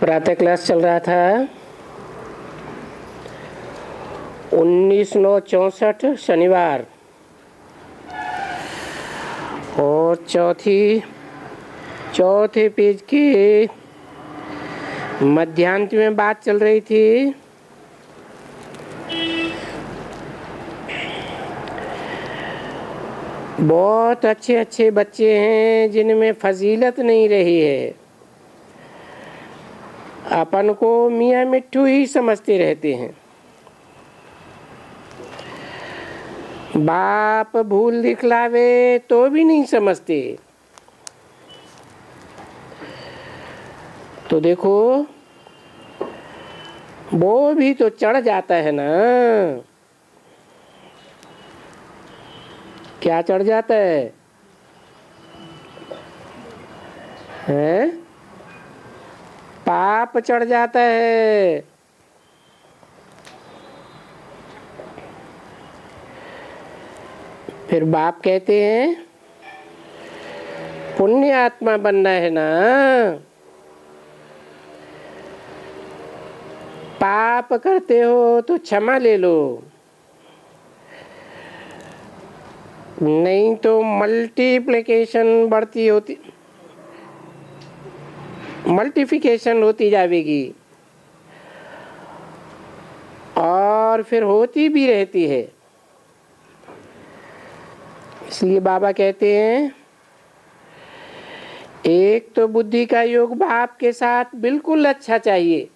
प्रातः क्लास चल रहा था 19/9/64 शनिवार और चौथे पेज के मध्यांत में बात चल रही थी बहुत अच्छे अच्छे बच्चे हैं जिनमें फजीलत नहीं रही है। अपन को मियाँ मिट्ठू ही समझते रहते हैं। बाप भूल दिखलावे तो भी नहीं समझते। तो देखो वो भी तो चढ़ जाता है ना। क्या चढ़ जाता है? पाप चढ़ जाता है। फिर बाप कहते हैं पुण्य आत्मा बनना है ना, पाप करते हो तो क्षमा ले लो, नहीं तो मल्टीप्लिकेशन होती जाएगी और फिर होती भी रहती है। इसलिए बाबा कहते हैं एक तो बुद्धि का योग बाप के साथ बिल्कुल अच्छा चाहिए।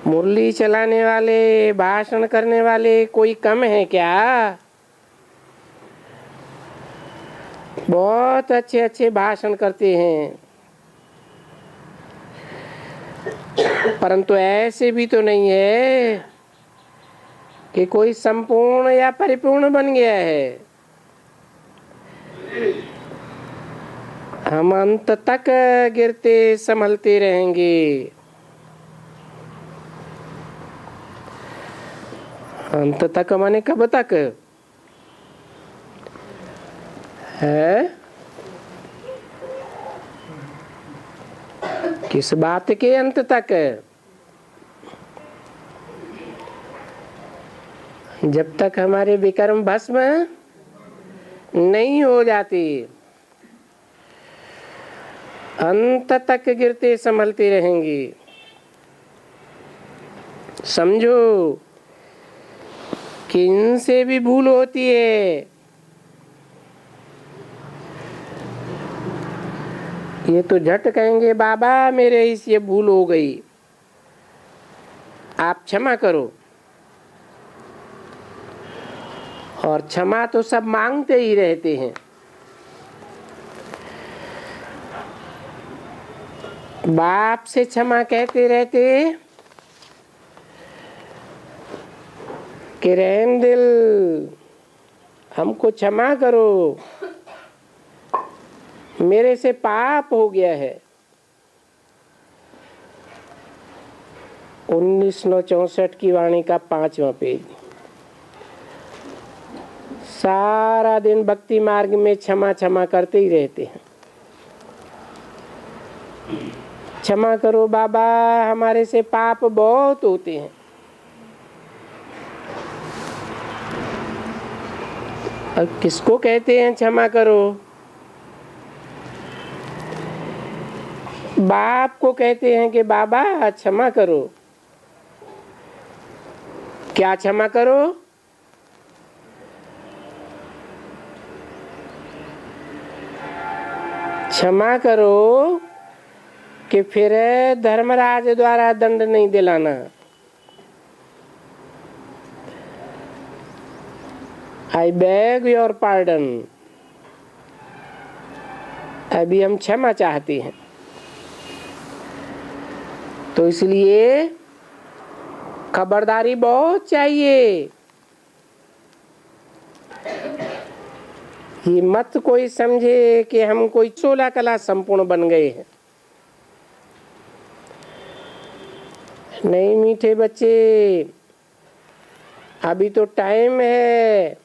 मुरली चलाने वाले, भाषण करने वाले कोई कम है क्या? बहुत अच्छे अच्छे भाषण करते हैं, परंतु ऐसे भी तो नहीं है कि कोई संपूर्ण या परिपूर्ण बन गया है। हम अंत तक गिरते संभलते रहेंगे। अंत तक माने कब तक है? किस बात के अंत तक? जब तक हमारे विकर्म भस्म नहीं हो जाते, अंत तक गिरते संभलते रहेंगे। समझो कि इनसे भी भूल होती है। ये तो झट कहेंगे बाबा मेरे इससे भूल हो गई, आप क्षमा करो। और क्षमा तो सब मांगते ही रहते हैं। बाप से क्षमा कहते रहते कि रहम दिल हमको क्षमा करो, मेरे से पाप हो गया है। 19/9/64 की वाणी का 5वां पेज। सारा दिन भक्ति मार्ग में क्षमा क्षमा करते ही रहते हैं। क्षमा करो बाबा, हमारे से पाप बहुत होते हैं। अब किसको कहते हैं क्षमा करो? बाप को कहते हैं कि बाबा क्षमा करो। क्या क्षमा करो? क्षमा करो कि फिर धर्मराज द्वारा दंड नहीं दिलाना। I beg your pardon. अभी हम क्षमा चाहते हैं। तो इसलिए खबरदारी बहुत चाहिए। ये मत कोई समझे कि हम कोई 16 कला संपूर्ण बन गए हैं। नहीं मीठे बच्चे, अभी तो टाइम है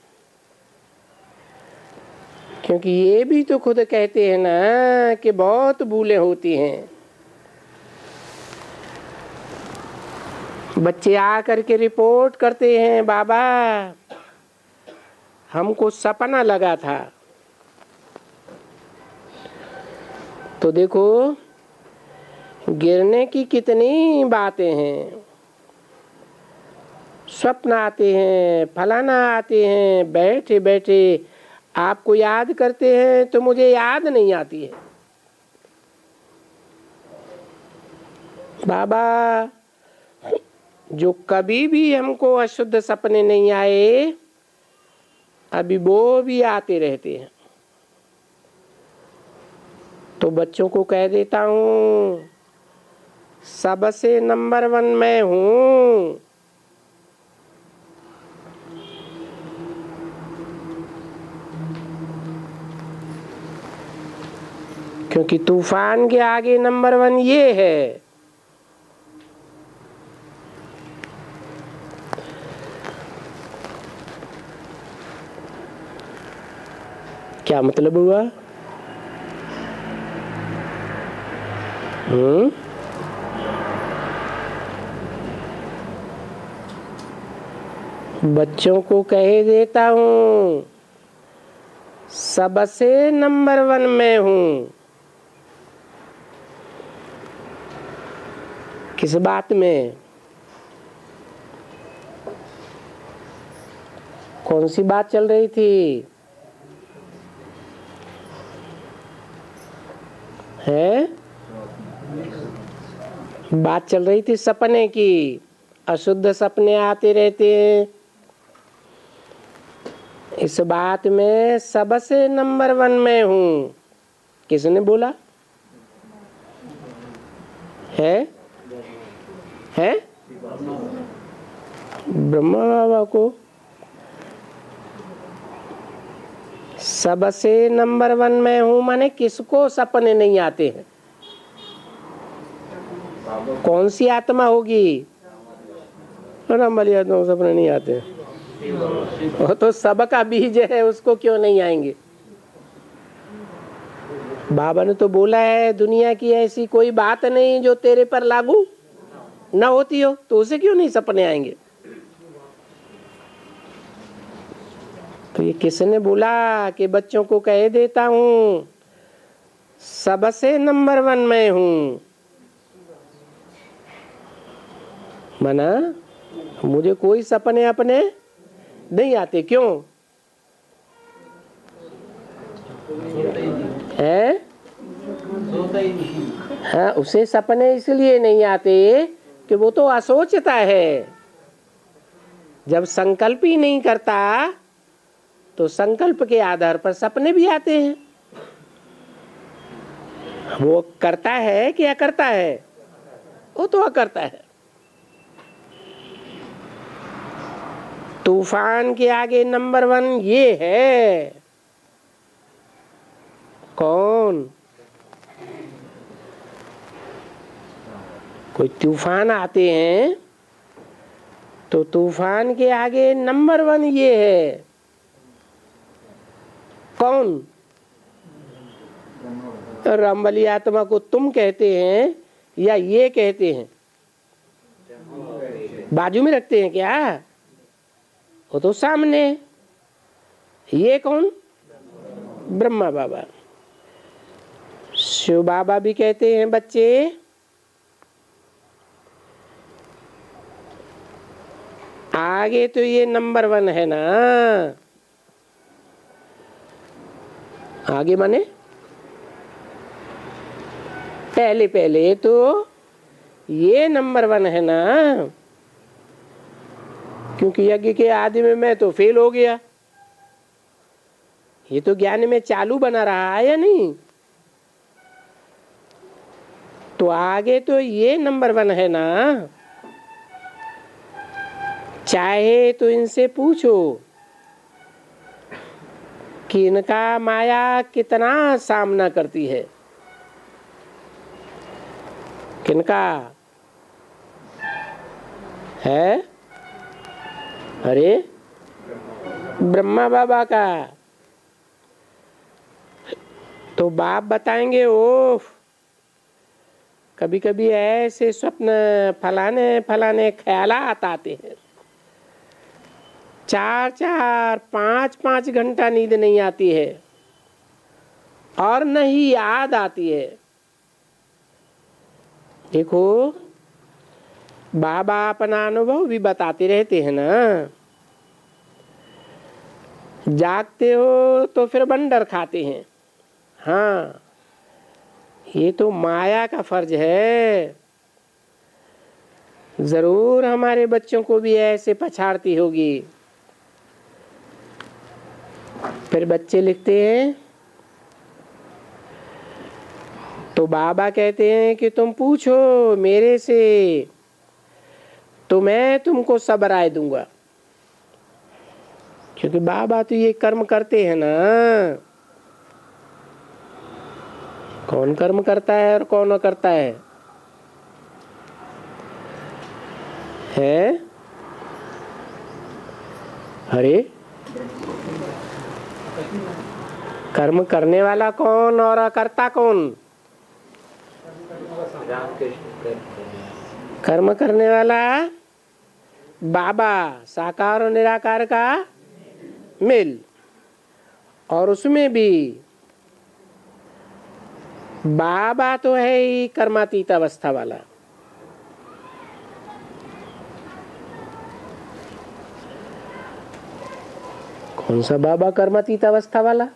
क्योंकि ये भी तो खुद कहते हैं ना कि बहुत भूलें होती हैं। बच्चे आकर के रिपोर्ट करते हैं, बाबा हमको सपना लगा था। तो देखो गिरने की कितनी बातें हैं, स्वप्न आते हैं, फलाना आते हैं, बैठे बैठे आपको याद करते हैं तो मुझे याद नहीं आती है। बाबा जो कभी भी हमको अशुद्ध सपने नहीं आए, अभी वो भी आते रहते हैं। तो बच्चों को कह देता हूँ, सबसे नंबर 1 मैं हूँ। क्योंकि तूफान के आगे नंबर 1 ये है। क्या मतलब हुआ? बच्चों को कह देता हूँ, सबसे नंबर 1 मैं हूँ। किस बात में? कौन सी बात चल रही थी? है बात चल रही थी सपने की। अशुद्ध सपने आते रहते हैं। इस बात में सबसे नंबर 1 मैं हूँ किसने बोला? है ब्रह्मा बाबा को सबसे नंबर 1 मैं हूँ माने किसको सपने नहीं आते हैं? कौन सी आत्मा होगी? रामवाली आत्मा को सपने नहीं आते। वो तो सबका बीज है, उसको क्यों नहीं आएंगे? बाबा ने तो बोला है, दुनिया की ऐसी कोई बात नहीं जो तेरे पर लागू न होती हो, तो उसे क्यों नहीं सपने आएंगे? तो ये किसने बोला कि बच्चों को कह देता हूँ, सबसे नंबर 1 मैं हूँ। मना मुझे कोई सपने अपने नहीं आते। क्यों है? हाँ, उसे सपने इसलिए नहीं आते कि वो तो असोचता है। जब संकल्प ही नहीं करता तो संकल्प के आधार पर सपने भी आते हैं। वो करता है कि अकर्ता है? वो तो अकर्ता है। तूफान के आगे नंबर 1 ये है। कौन? कोई तूफान आते हैं तो तूफान के आगे नंबर 1 ये है। कौन? रामबली आत्मा को तुम कहते हैं या ये कहते हैं? बाजू में रखते हैं क्या? वो तो सामने। ये कौन? ब्रह्मा बाबा। शिव बाबा भी कहते हैं, बच्चे आगे तो ये नंबर 1 है ना। आगे माने पहले तो ये नंबर 1 है ना। क्योंकि यज्ञ के आदि में मैं तो फेल हो गया। ये तो ज्ञान में चालू बना रहा है या नहीं? तो आगे तो ये नंबर 1 है ना। चाहे तो इनसे पूछो कि इनका माया कितना सामना करती है। किनका है? अरे ब्रह्मा बाबा का। तो बाप बताएंगे ओ कभी कभी ऐसे स्वप्न फलाने फलाने ख्यालात आते हैं, 4-4 5-5 घंटा नींद नहीं आती है और न ही याद आती है। देखो बाबा अपना अनुभव भी बताते रहते हैं ना। जागते हो तो फिर बंदर खाते हैं। हाँ, ये तो माया का फर्ज है। जरूर हमारे बच्चों को भी ऐसे पछाड़ती होगी। फिर बच्चे लिखते हैं तो बाबा कहते हैं कि तुम पूछो मेरे से तो मैं तुमको सब राय दूंगा, क्योंकि बाबा तो ये कर्म करते हैं ना। कौन कर्म करता है और कौन न करता है? अरे कर्म करने वाला कौन और अकर्ता कौन? कर्म करने वाला बाबा, साकार और निराकार का मिल, और उसमें भी बाबा तो है ही कर्मातीत अवस्था वाला। कौन सा बाबा कर्मातीत अवस्था वाला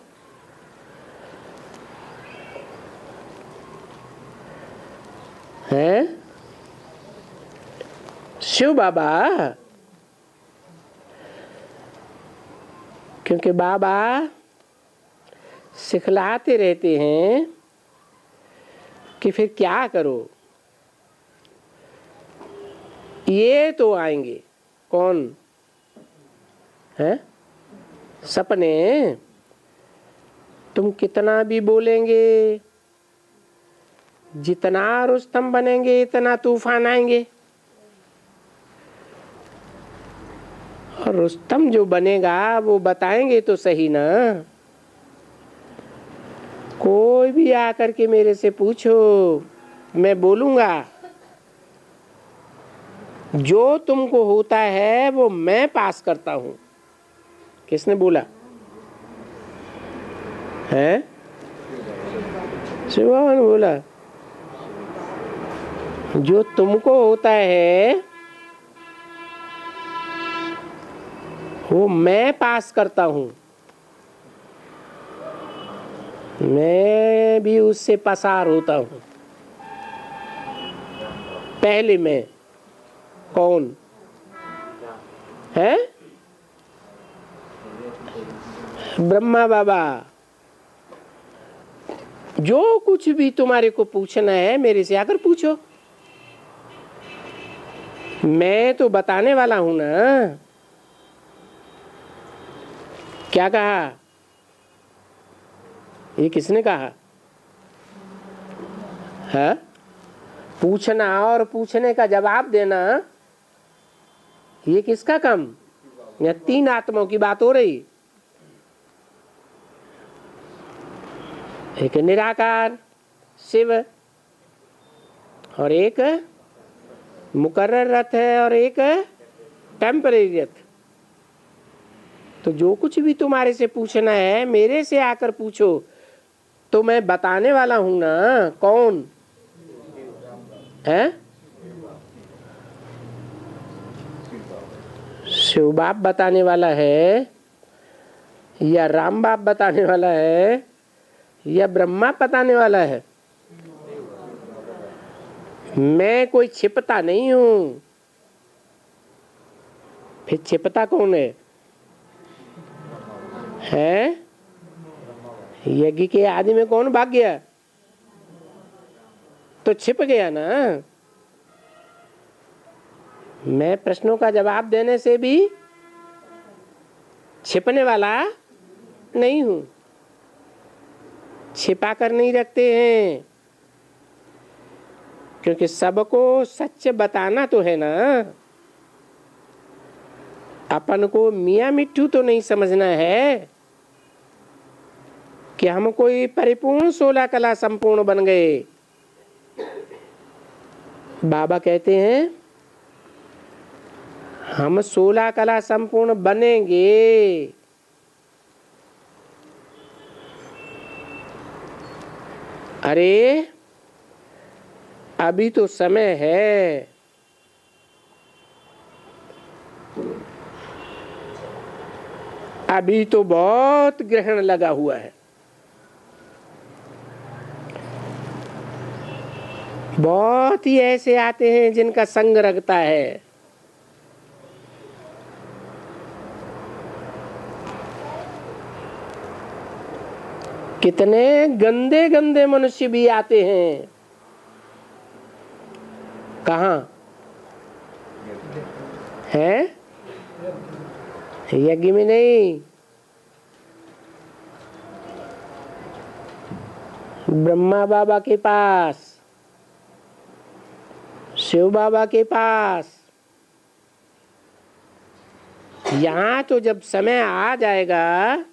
है? शिव बाबा। क्योंकि बाबा सिखलाते रहते हैं कि फिर क्या करो, ये तो आएंगे। कौन है? सपने। तुम कितना भी बोलेंगे, जितना रुस्तम बनेंगे इतना तूफान आएंगे। और रुस्तम जो बनेगा वो बताएंगे तो सही ना। कोई भी आकर के मेरे से पूछो, मैं बोलूंगा जो तुमको होता है वो मैं पास करता हूं। किसने बोला है? शिव बाबा ने बोला जो तुमको होता है वो मैं पास करता हूं। मैं भी उससे पसार होता हूं। पहले मैं कौन है? ब्रह्मा बाबा। जो कुछ भी तुम्हारे को पूछना है मेरे से आकर पूछो, मैं तो बताने वाला हूं ना। क्या कहा? ये किसने कहा है? पूछना और पूछने का जवाब देना, ये किसका काम? या 3 आत्माओं की बात हो रही। एक निराकार शिव और एक मुकर्रर रथ है और एक टेम्परेरी रथ। तो जो कुछ भी तुम्हारे से पूछना है मेरे से आकर पूछो, तो मैं बताने वाला हूं ना। कौन है? शिव बाप बताने वाला है या राम बाप बताने वाला है या ब्रह्मा बताने वाला है? मैं कोई छिपता नहीं हूं। फिर छिपता कौन है? यज्ञ के आदि में कौन भाग गया? तो छिप गया ना। मैं प्रश्नों का जवाब देने से भी छिपने वाला नहीं हूं। छिपा कर नहीं रखते हैं, क्योंकि सबको सच बताना तो है ना। अपन को मियाँ मिट्ठू तो नहीं समझना है कि हम कोई परिपूर्ण 16 कला संपूर्ण बन गए। बाबा कहते हैं हम 16 कला संपूर्ण बनेंगे। अरे अभी तो समय है। अभी तो बहुत ग्रहण लगा हुआ है, बहुत ही ऐसे आते हैं जिनका संग रखता है। कितने गंदे गंदे मनुष्य भी आते हैं। कहाँ है? यज्ञ में नहीं, ब्रह्मा बाबा के पास, शिव बाबा के पास। यहाँ तो जब समय आ जाएगा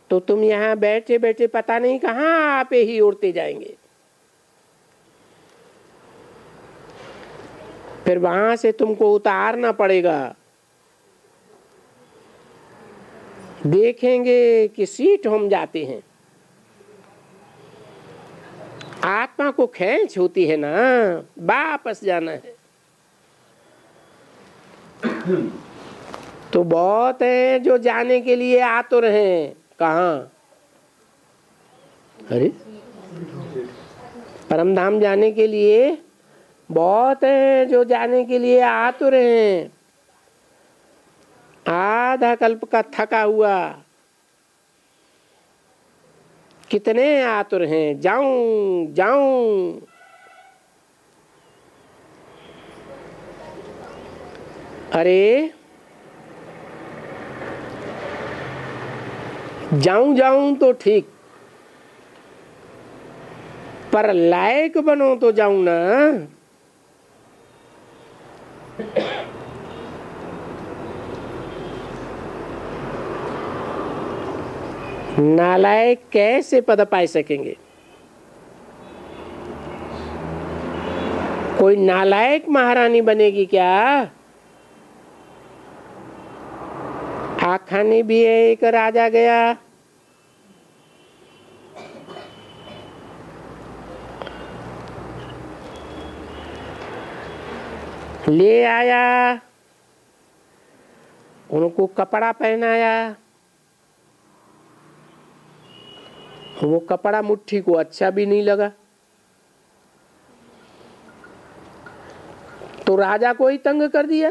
तो तुम यहाँ बैठे बैठे पता नहीं कहाँ आपे ही उड़ते जाएंगे। फिर वहां से तुमको उतारना पड़ेगा। देखेंगे कि सीट हम जाते हैं। आत्मा को खींच होती है ना, वापस जाना है। तो बहुत है जो जाने के लिए आतुर हैं। कहाँ? अरे परम धाम जाने के लिए बहुत है जो जाने के लिए आतुर हैं। आधा कल्प का थका हुआ कितने आतुर हैं, जाऊं जाऊं। अरे जाऊं जाऊं तो ठीक, पर लायक बनो तो जाऊं ना। नालायक कैसे पद पाए सकेंगे? कोई नालायक महारानी बनेगी क्या? आखाने भी एक राजा गया, ले आया, उनको कपड़ा पहनाया। वो कपड़ा मुट्ठी को अच्छा भी नहीं लगा तो राजा को ही तंग कर दिया।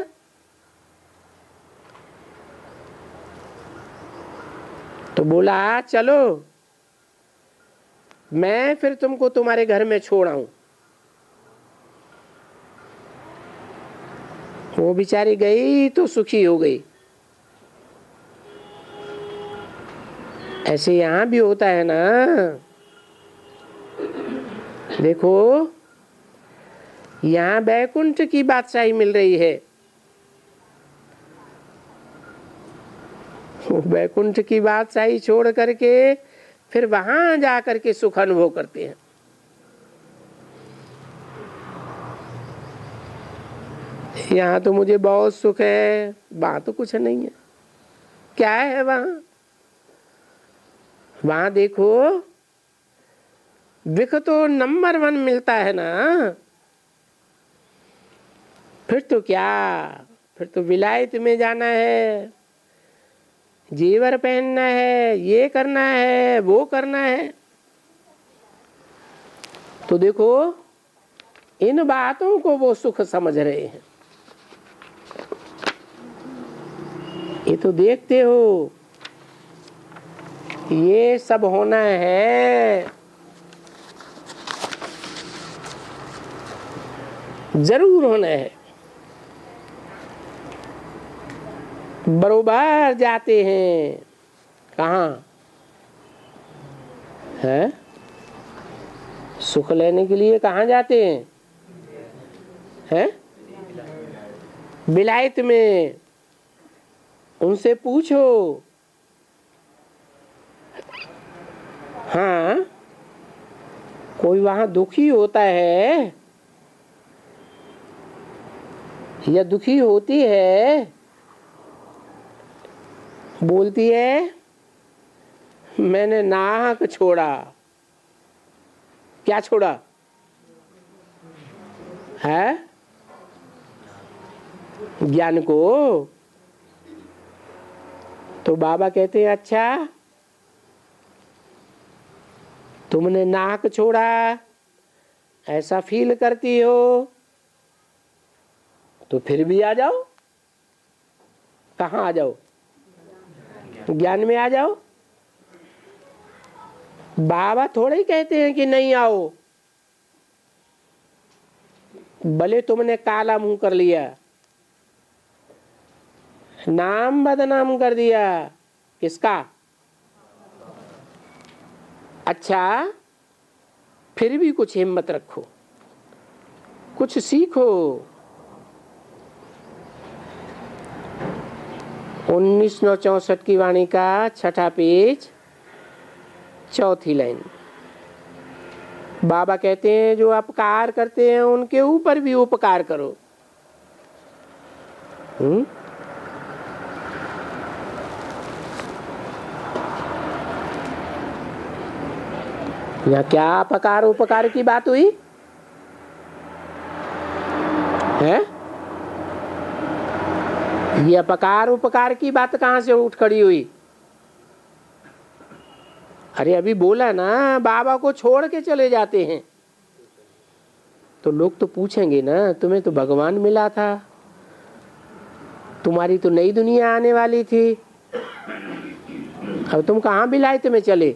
तो बोला चलो मैं फिर तुमको तुम्हारे घर में छोड़ आऊं। वो बेचारी गई तो सुखी हो गई। ऐसे यहां भी होता है ना। देखो यहां बैकुंठ की बादशाही मिल रही है। वो बैकुंठ की बादशाही छोड़ करके फिर वहां जा करके सुख अनुभव करते हैं। यहाँ तो मुझे बहुत सुख है, वहां तो कुछ नहीं है। क्या है वहां? वहां देखो विख तो नंबर 1 मिलता है ना। फिर तो क्या, फिर तो विलायत में जाना है, जेवर पहनना है, ये करना है, वो करना है। तो देखो इन बातों को वो सुख समझ रहे हैं। ये तो देखते हो ये सब होना है, जरूर होना है। बरोबर जाते हैं। कहाँ है? सुख लेने के लिए कहाँ जाते हैं? हैं? विलायत में। उनसे पूछो हाँ, कोई वहां दुखी होता है या दुखी होती है, बोलती है मैंने नाहक छोड़ा। क्या छोड़ा है? ज्ञान को। तो बाबा कहते हैं अच्छा, तुमने नाहक छोड़ा, ऐसा फील करती हो, तो फिर भी आ जाओ। कहाँ आ जाओ? ज्ञान में आ जाओ। बाबा थोड़े ही कहते हैं कि नहीं आओ। भले तुमने काला मुंह कर लिया, नाम बदनाम कर दिया, किसका? अच्छा, फिर भी कुछ हिम्मत रखो, कुछ सीखो। 1964 की वाणी का 6ठा पेज, 4थी लाइन। बाबा कहते हैं जो अपकार करते हैं उनके ऊपर भी उपकार करो। यहाँ क्या अपकार उपकार की बात हुई है? ये अपकार उपकार की बात कहाँ से उठ खड़ी हुई? अरे अभी बोला ना, बाबा को छोड़ के चले जाते हैं तो लोग तो पूछेंगे ना, तुम्हें तो भगवान मिला था, तुम्हारी तो नई दुनिया आने वाली थी, अब तुम कहाँ विलायत में चले?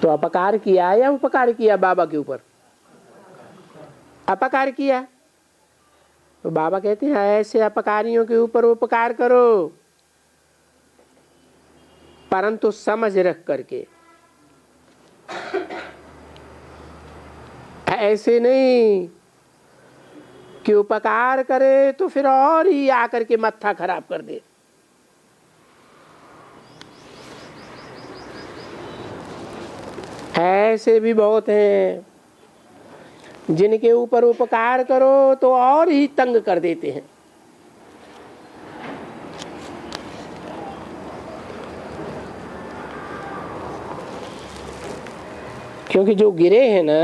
तो अपकार किया या उपकार किया बाबा के ऊपर? अपकार किया। तो बाबा कहते हैं ऐसे अपकारियों के ऊपर उपकार करो, परंतु समझ रख करके। ऐसे नहीं कि उपकार करे तो फिर और ही आकर के मत्था खराब कर दे। ऐसे भी बहुत हैं जिनके ऊपर उपकार करो तो और ही तंग कर देते हैं। क्योंकि जो गिरे हैं ना,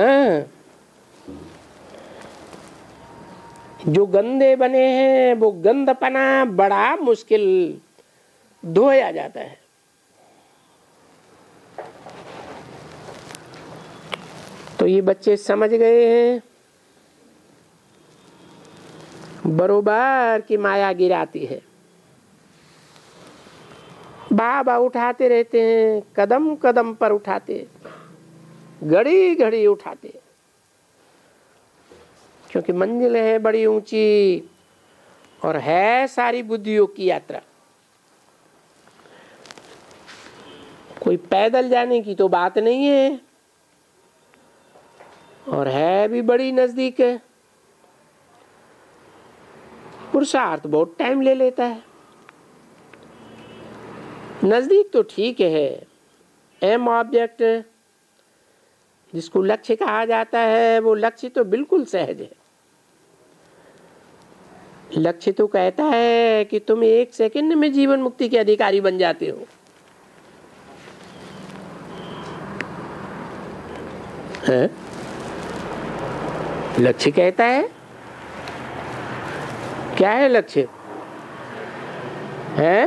जो गंदे बने हैं, वो गंदपना बड़ा मुश्किल धोया जाता है। तो ये बच्चे समझ गए हैं बरोबर की माया गिराती है। बाबा उठाते रहते हैं, कदम कदम पर उठाते, घड़ी घड़ी उठाते, क्योंकि मंजिल है बड़ी ऊंची और है सारी बुद्धियों की यात्रा। कोई पैदल जाने की तो बात नहीं है, और है भी बड़ी नजदीक है। पुरुषार्थ बहुत टाइम ले लेता है। नजदीक तो ठीक है, एम ऑब्जेक्ट जिसको लक्ष्य कहा जाता है, वो लक्ष्य तो बिल्कुल सहज है। लक्ष्य तो कहता है कि तुम 1 सेकंड में जीवन मुक्ति के अधिकारी बन जाते हो। है? लक्ष्य कहता है, क्या है लक्ष्य? है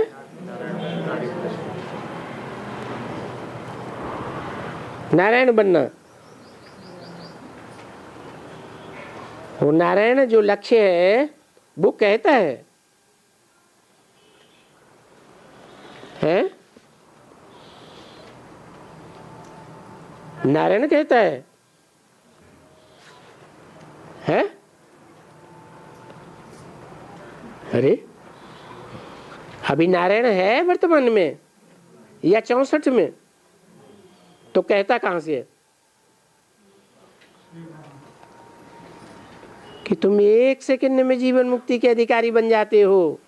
नारायण बनना। वो नारायण जो लक्ष्य है वो कहता है? नारायण कहता है? अरे अभी नारायण है वर्तमान में या 64 में? तो कहता कहां से है कि तुम 1 सेकंड में जीवन मुक्ति के अधिकारी बन जाते हो?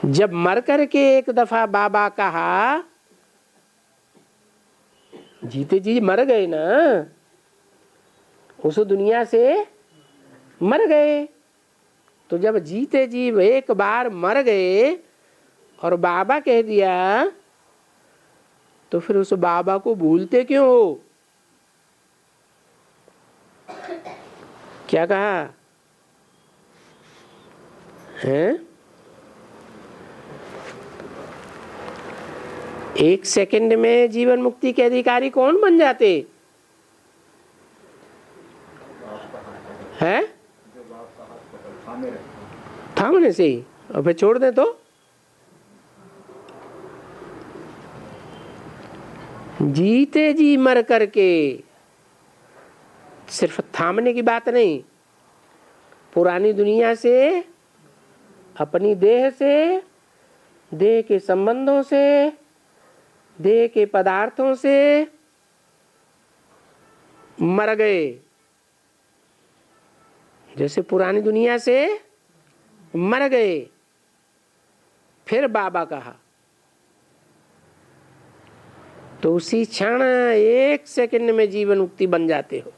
जब मर कर के एक दफा बाबा कहा, जीते जी मर गए ना, उस दुनिया से मर गए। तो जब जीते जी एक बार मर गए और बाबा कह दिया, तो फिर उस बाबा को भूलते क्यों हो? क्या कहा है? एक सेकंड में जीवन मुक्ति के अधिकारी कौन बन जाते हैं? थामने से ही, और फिर छोड़ दे तो जीते जी मर करके। सिर्फ थामने की बात नहीं, पुरानी दुनिया से, अपनी देह से, देह के संबंधों से, देह के पदार्थों से मर गए। जैसे पुरानी दुनिया से मर गए, फिर बाबा कहा, तो उसी क्षण एक सेकंड में जीवन मुक्ति बन जाते हो।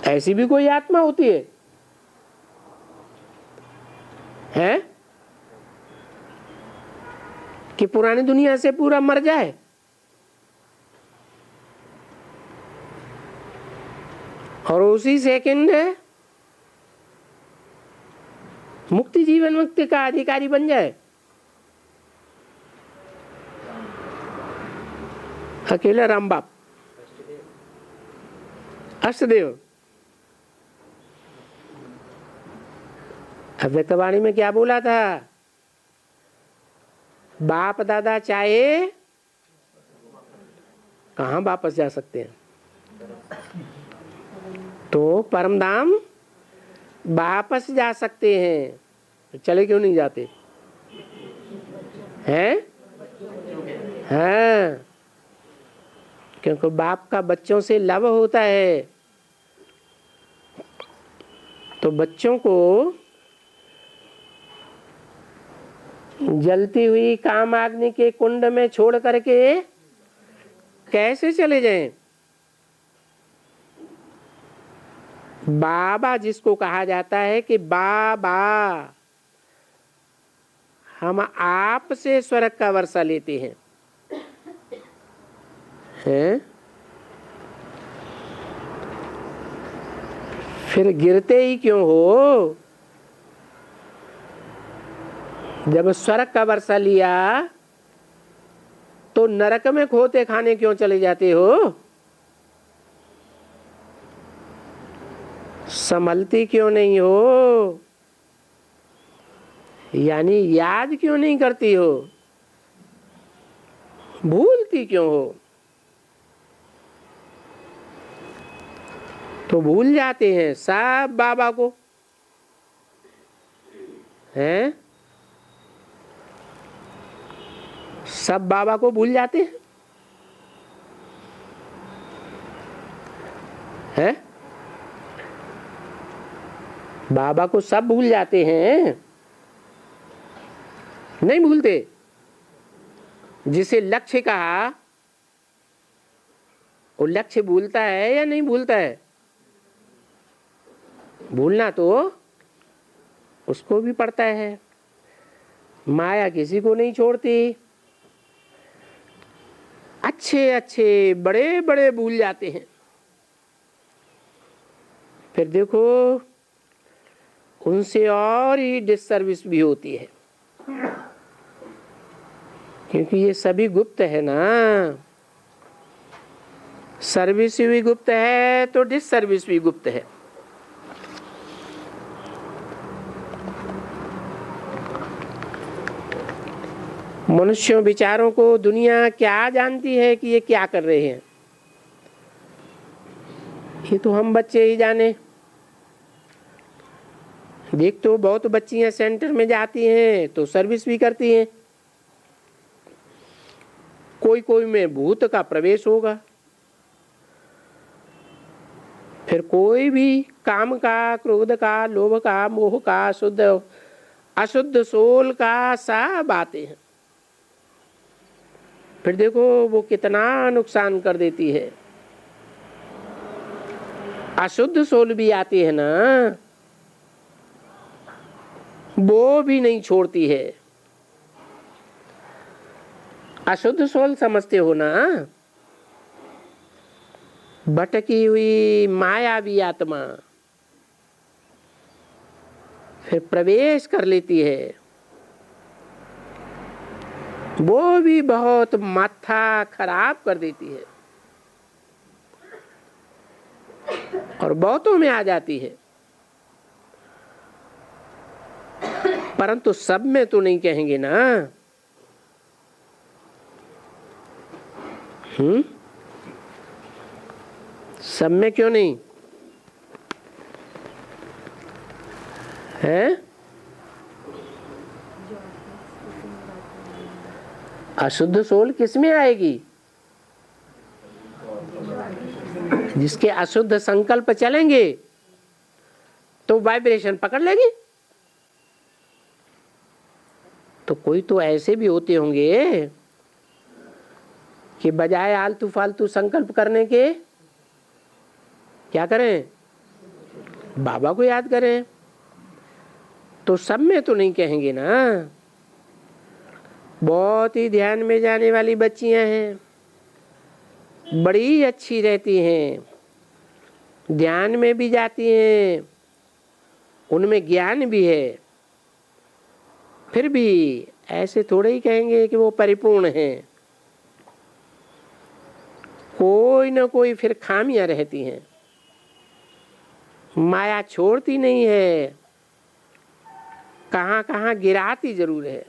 ऐसी भी कोई आत्मा होती है? हैं? कि पुरानी दुनिया से पूरा मर जाए? और उसी सेकंड मुक्ति, जीवन मुक्ति का अधिकारी बन जाए। अकेला राम बाप, अष्टदेव। अव्यक्तवाणी में क्या बोला था? बाप दादा चाहे कहाँ वापस जा सकते हैं? तो परमधाम वापस जा सकते हैं, तो चले क्यों नहीं जाते हैं? हाँ, क्योंकि बाप का बच्चों से लव होता है। तो बच्चों को जलती हुई कामाग्नि के कुंड में छोड़ करके कैसे चले जाएं? बाबा जिसको कहा जाता है कि बाबा, हम आपसे स्वर्ग का वर्षा लेते हैं, हैं? फिर गिरते ही क्यों हो? जब स्वर्ग का वर्षा लिया तो नरक में खोते खाने क्यों चले जाते हो? संभलती क्यों नहीं हो? यानी याद क्यों नहीं करती हो? भूलती क्यों हो? तो भूल जाते हैं सब बाबा को, हैं? सब बाबा को भूल जाते हैं, हैं? बाबा को सब भूल जाते हैं? नहीं भूलते। जिसे लक्ष्य कहा, वो लक्ष्य भूलता है या नहीं भूलता है? भूलना तो उसको भी पड़ता है। माया किसी को नहीं छोड़ती। अच्छे अच्छे बड़े बड़े भूल जाते हैं। फिर देखो उनसे और ही डिससर्विस भी होती है, क्योंकि ये सभी गुप्त है ना। सर्विस भी गुप्त है तो डिससर्विस भी गुप्त है। मनुष्यों विचारों को दुनिया क्या जानती है कि ये क्या कर रहे हैं? ये तो हम बच्चे ही जाने। देख तो बहुत बच्चियां सेंटर में जाती हैं तो सर्विस भी करती हैं। कोई कोई में भूत का प्रवेश होगा, फिर कोई भी काम का, क्रोध का, लोभ का, मोह का, शुद्ध अशुद्ध सोल का सब आते हैं। फिर देखो वो कितना नुकसान कर देती है। अशुद्ध सोल भी आती है ना, वो भी नहीं छोड़ती है। अशुद्ध सोल समझते हो ना, भटकी हुई मायावी आत्मा फिर प्रवेश कर लेती है। वो भी बहुत माथा खराब कर देती है और बहुतों में आ जाती है, परंतु सब में तो नहीं कहेंगे ना। सब में क्यों नहीं है? अशुद्ध सोल किस में आएगी? जिसके अशुद्ध संकल्प चलेंगे तो वाइब्रेशन पकड़ लेगी। तो कोई तो ऐसे भी होते होंगे कि बजाय आलतू फालतू संकल्प करने के क्या करें? बाबा को याद करें। तो सब में तो नहीं कहेंगे ना। बहुत ही ध्यान में जाने वाली बच्चियां हैं, बड़ी अच्छी रहती हैं, ध्यान में भी जाती हैं, उनमें ज्ञान भी है, फिर भी ऐसे थोड़े ही कहेंगे कि वो परिपूर्ण हैं। कोई ना कोई फिर खामियां रहती हैं। माया छोड़ती नहीं है, कहाँ कहाँ गिराती जरूर है।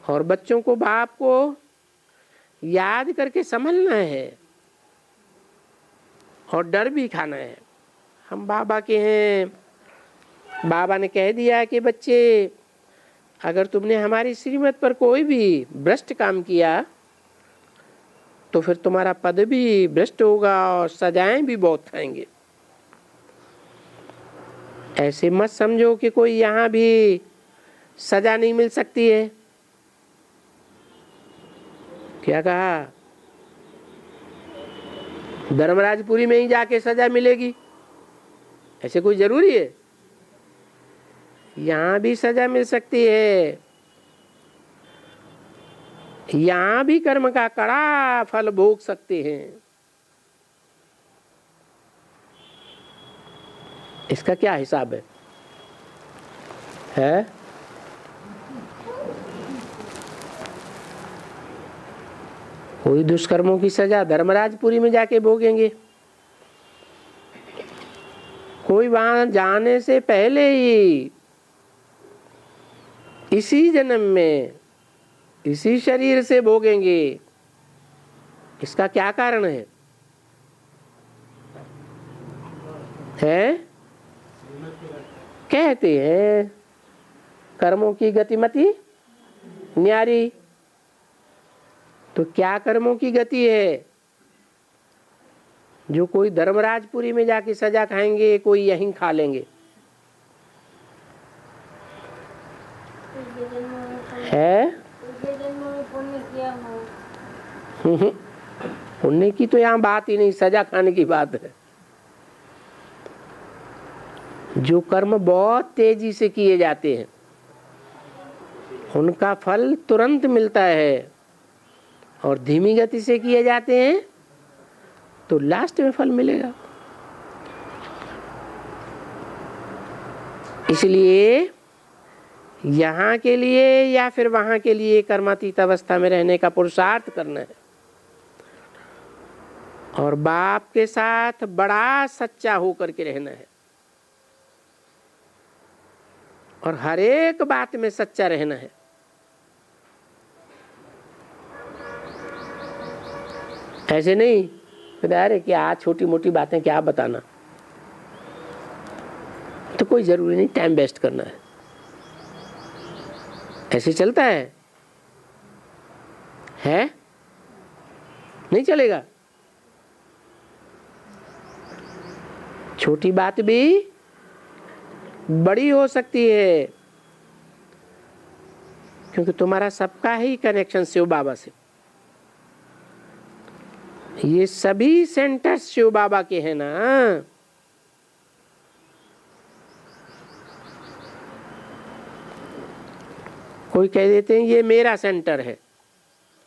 और बच्चों को बाप को याद करके संभलना है और डर भी खाना है। हम बाबा के हैं, बाबा ने कह दिया कि बच्चे अगर तुमने हमारी श्रीमत पर कोई भी भ्रष्ट काम किया तो फिर तुम्हारा पद भी भ्रष्ट होगा और सजाएं भी बहुत खाएंगे। ऐसे मत समझो कि कोई यहाँ भी सजा नहीं मिल सकती है। क्या कहा? धर्मराजपुरी में ही जाके सजा मिलेगी ऐसे कोई जरूरी है? यहाँ भी सजा मिल सकती है, यहाँ भी कर्म का कड़ा फल भोग सकते हैं। इसका क्या हिसाब है? कोई दुष्कर्मों की सजा धर्मराजपुरी में जाके भोगेंगे, कोई वहां जाने से पहले ही इसी जन्म में इसी शरीर से भोगेंगे। इसका क्या कारण है? कहते हैं कर्मों की गतिमति न्यारी। तो क्या कर्मों की गति है? जो कोई धर्मराजपुरी में जाके सजा खाएंगे, कोई यहीं खा लेंगे। है पुण्य की तो यहाँ बात ही नहीं, सजा खाने की बात है। जो कर्म बहुत तेजी से किए जाते हैं उनका फल तुरंत मिलता है, और धीमी गति से किए जाते हैं तो लास्ट में फल मिलेगा। इसलिए यहाँ के लिए या फिर वहां के लिए कर्मातीत अवस्था में रहने का पुरुषार्थ करना है, और बाप के साथ बड़ा सच्चा होकर के रहना है, और हर एक बात में सच्चा रहना है। ऐसे नहीं अरे क्या छोटी मोटी बातें क्या बताना, तो कोई जरूरी नहीं टाइम वेस्ट करना है। ऐसे चलता है? नहीं चलेगा। छोटी बात भी बड़ी हो सकती है, क्योंकि तुम्हारा सबका ही कनेक्शन शिव बाबा से। ये सभी सेंटर्स शिव बाबा के हैं ना। कोई कह देते हैं ये मेरा सेंटर है,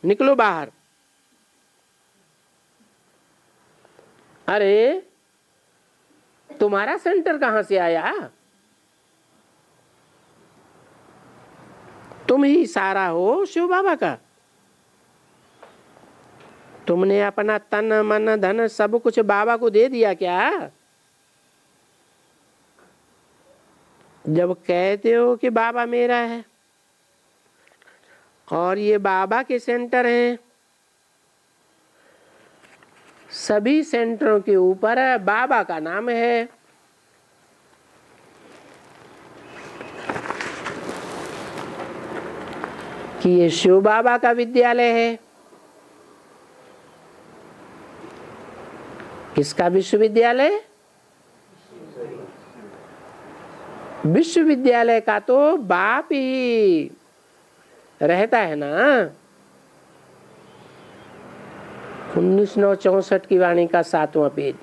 निकलो बाहर। अरे तुम्हारा सेंटर कहां से आया? तुम ही सारा हो शिव बाबा का। तुमने अपना तन मन धन सब कुछ बाबा को दे दिया क्या? जब कहते हो कि बाबा मेरा है और ये बाबा के सेंटर हैं, सभी सेंटरों के ऊपर बाबा का नाम है। कि ये शिव बाबा का विद्यालय है। किसका विश्वविद्यालय? विश्वविद्यालय का तो बाप ही रहता है ना। 1964 की वाणी का 7वां पेज।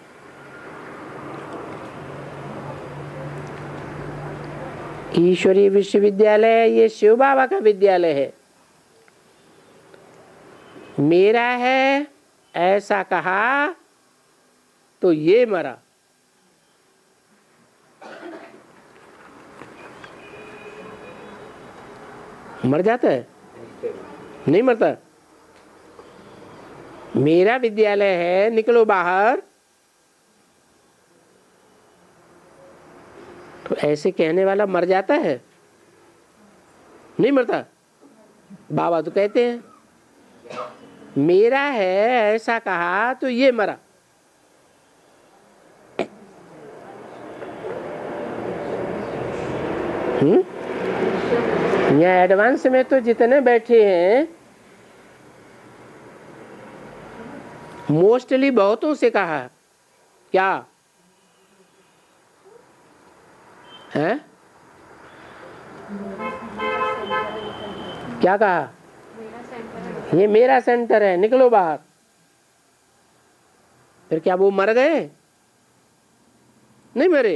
ईश्वरीय विश्वविद्यालय ये शिव बाबा का विद्यालय है। मेरा है ऐसा कहा तो ये मरा। मर जाता है? नहीं मरता। मेरा विद्यालय है, निकलो बाहर। तो ऐसे कहने वाला मर जाता है? नहीं मरता। बाबा तो कहते हैं मेरा है ऐसा कहा तो ये मरा। यहाँ एडवांस में तो जितने बैठे हैं मोस्टली बहुतों से कहा क्या है? क्या कहा? ये मेरा सेंटर है, निकलो बाहर। फिर क्या वो मर गए? नहीं मरे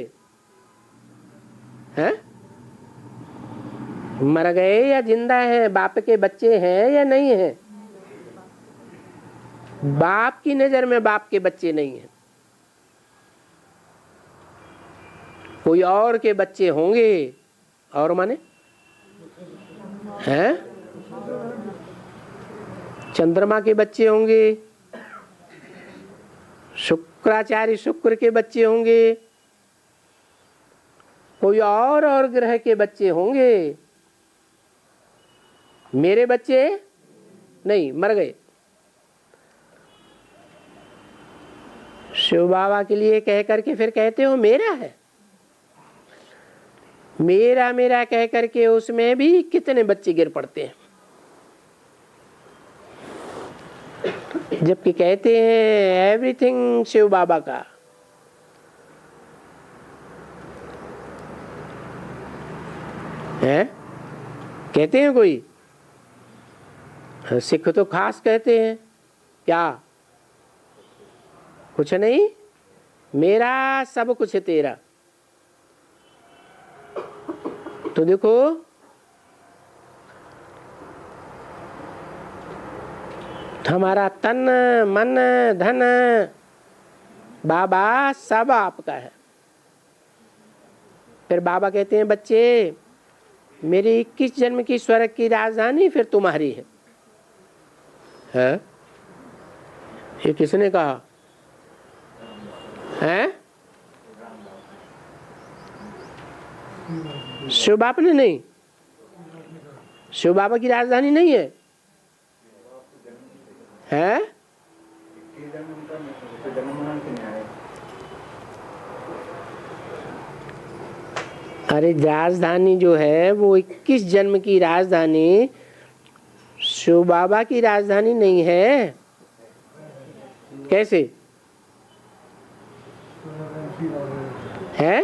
हैं? मर गए या जिंदा हैं? बाप के बच्चे हैं या नहीं हैं? बाप की नजर में बाप के बच्चे नहीं हैं। कोई और के बच्चे होंगे। और माने हैं? चंद्रमा के बच्चे होंगे, शुक्राचार्य शुक्र के बच्चे होंगे, कोई और ग्रह के बच्चे होंगे। मेरे बच्चे नहीं, मर गए। शिव बाबा के लिए कह करके फिर कहते हो मेरा है। मेरा मेरा कह करके उसमें भी कितने बच्चे गिर पड़ते हैं। जबकि कहते हैं एवरीथिंग शिव बाबा का। है? कहते हैं कोई? सिख तो खास कहते हैं क्या? कुछ नहीं, मेरा सब कुछ तेरा। तो देखो हमारा तन मन धन बाबा सब आपका है। फिर बाबा कहते हैं बच्चे मेरी 21 जन्म की स्वर्ग की राजधानी फिर तुम्हारी है? ये किसने कहा है? शिव बाबा ने नहीं। शिव बाबा की राजधानी नहीं है, है? अरे राजधानी जो है वो 21 जन्म की राजधानी शिव बाबा की राजधानी नहीं है। कैसे है?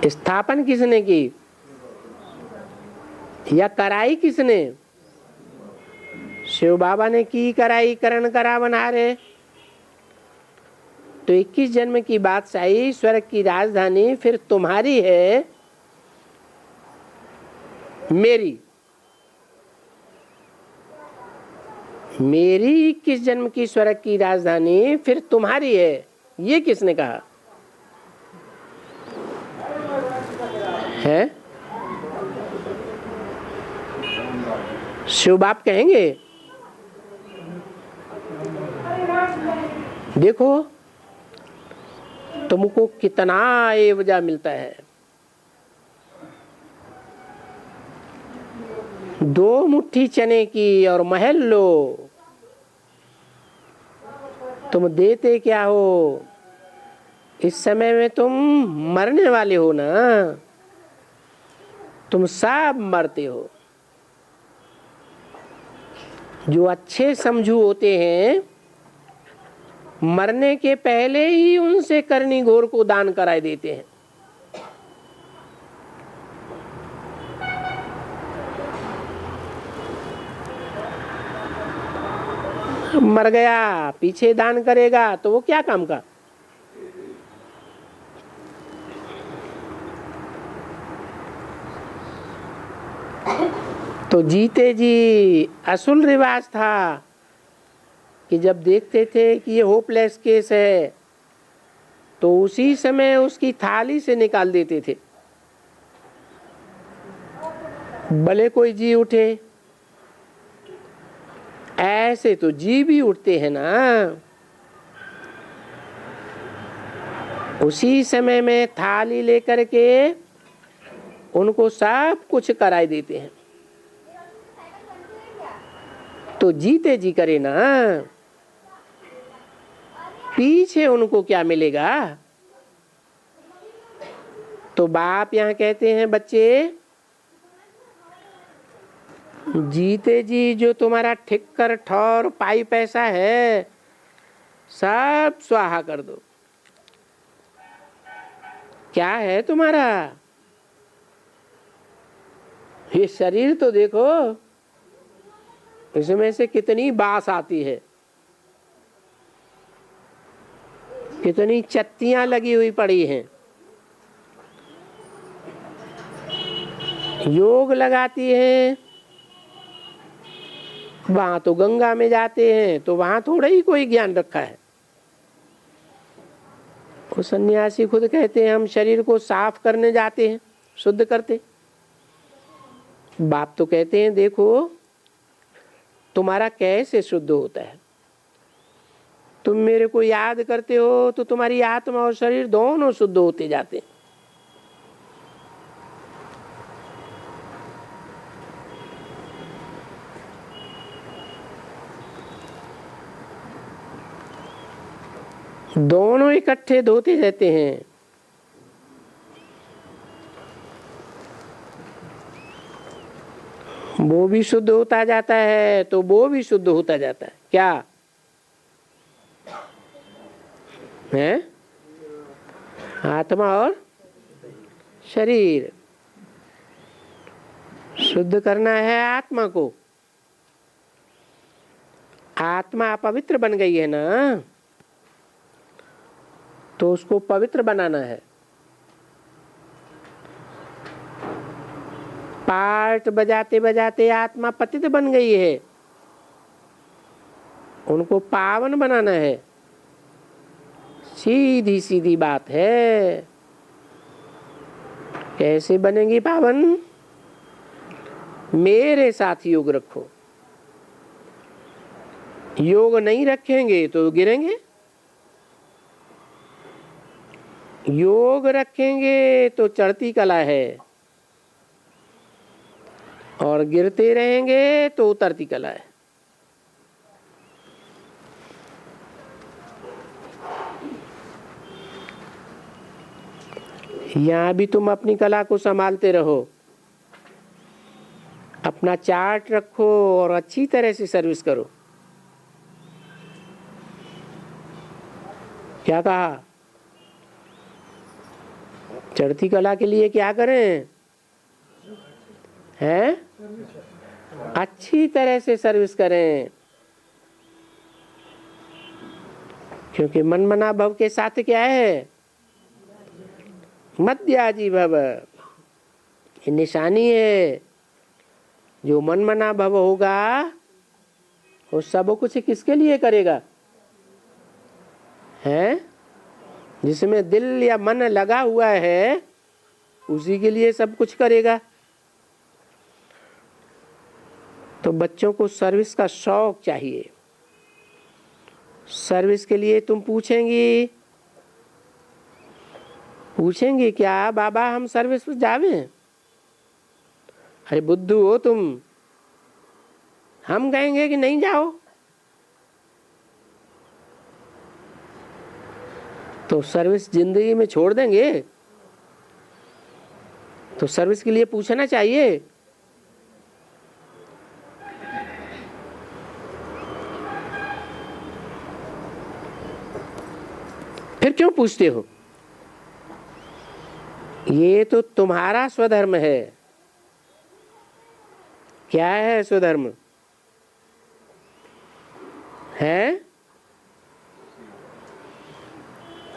स्थापन किसने की? या कराई किसने? शिव बाबा ने की कराई, करण करा बनारे। तो 21 जन्म की बादशाही, स्वर्ग की राजधानी फिर तुम्हारी है, मेरी। मेरी 21 जन्म की स्वर्ग की राजधानी फिर तुम्हारी है, ये किसने कहा है? शिव बाप कहेंगे देखो तुमको कितना एवजा मिलता है। 2 मुट्ठी चने की और महल लो, तुम देते क्या हो? इस समय में तुम मरने वाले हो ना, तुम सब मरते हो। जो अच्छे समझू होते हैं, मरने के पहले ही उनसे करनी घोर को दान कराए देते हैं। मर गया, पीछे दान करेगा तो वो क्या काम का? तो जीते जी असूल रिवाज था कि जब देखते थे कि ये होपलेस केस है तो उसी समय उसकी थाली से निकाल देते थे। भले कोई जी उठे, ऐसे तो जी भी उठते हैं ना। उसी समय में थाली लेकर के उनको सब कुछ कराई देते हैं। तो जीते जी करे ना, पीछे उनको क्या मिलेगा? तो बाप यहाँ कहते हैं बच्चे, जीते जी जो तुम्हारा ठिक्कर ठौर पाई पैसा है सब स्वाहा कर दो। क्या है तुम्हारा? ये शरीर तो देखो, इसमें से कितनी बास आती है, कितनी चत्तियां लगी हुई पड़ी हैं। योग लगाती हैं, वहां तो गंगा में जाते हैं तो वहां थोड़ा ही कोई ज्ञान रखा है। वो सन्यासी खुद कहते हैं हम शरीर को साफ करने जाते हैं, शुद्ध करते। बाप तो कहते हैं देखो तुम्हारा कैसे शुद्ध होता है। तुम मेरे को याद करते हो तो तुम्हारी आत्मा और शरीर दोनों शुद्ध होते जाते हैं। दोनों इकट्ठे धोते रहते हैं। वो भी शुद्ध होता जाता है तो वो भी शुद्ध होता जाता है। क्या है? आत्मा और शरीर शुद्ध करना है आत्मा को। आत्मा पवित्र बन गई है ना, तो उसको पवित्र बनाना है। पार्ट बजाते बजाते आत्मा पतित बन गई है, उनको पावन बनाना है। सीधी सीधी बात है। कैसे बनेंगी पावन? मेरे साथ योग रखो। योग नहीं रखेंगे तो गिरेंगे, योग रखेंगे तो चढ़ती कला है, और गिरते रहेंगे तो उतरती कला है। यहां भी तुम अपनी कला को संभालते रहो, अपना चार्ट रखो और अच्छी तरह से सर्विस करो। क्या कहा? चढ़ती कला के लिए क्या करें? हैं, अच्छी तरह से सर्विस करें, क्योंकि मन मना भव के साथ क्या है, मध्याजी भव, ये निशानी है। जो मन मना भव होगा वो सब कुछ किसके लिए करेगा, हैं, जिसमें दिल या मन लगा हुआ है उसी के लिए सब कुछ करेगा। तो बच्चों को सर्विस का शौक चाहिए। सर्विस के लिए तुम पूछेंगे क्या बाबा हम सर्विस पर जावे? अरे बुद्धू हो तुम, हम कहेंगे कि नहीं जाओ तो सर्विस जिंदगी में छोड़ देंगे? तो सर्विस के लिए पूछना चाहिए। फिर क्यों पूछते हो? ये तो तुम्हारा स्वधर्म है। क्या है स्वधर्म? है?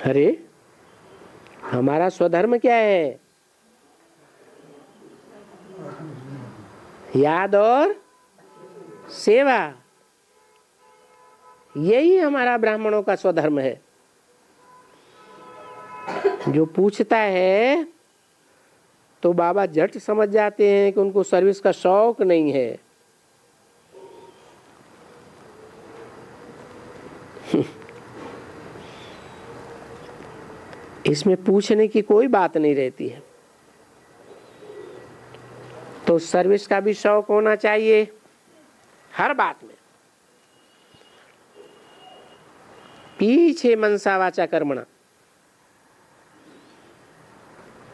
अरे हमारा स्वधर्म क्या है? याद और सेवा, यही हमारा ब्राह्मणों का स्वधर्म है। जो पूछता है तो बाबा झट समझ जाते हैं कि उनको सर्विस का शौक नहीं है। इसमें पूछने की कोई बात नहीं रहती है। तो सर्विस का भी शौक होना चाहिए हर बात में। पीछे मनसा वाचा कर्मणा,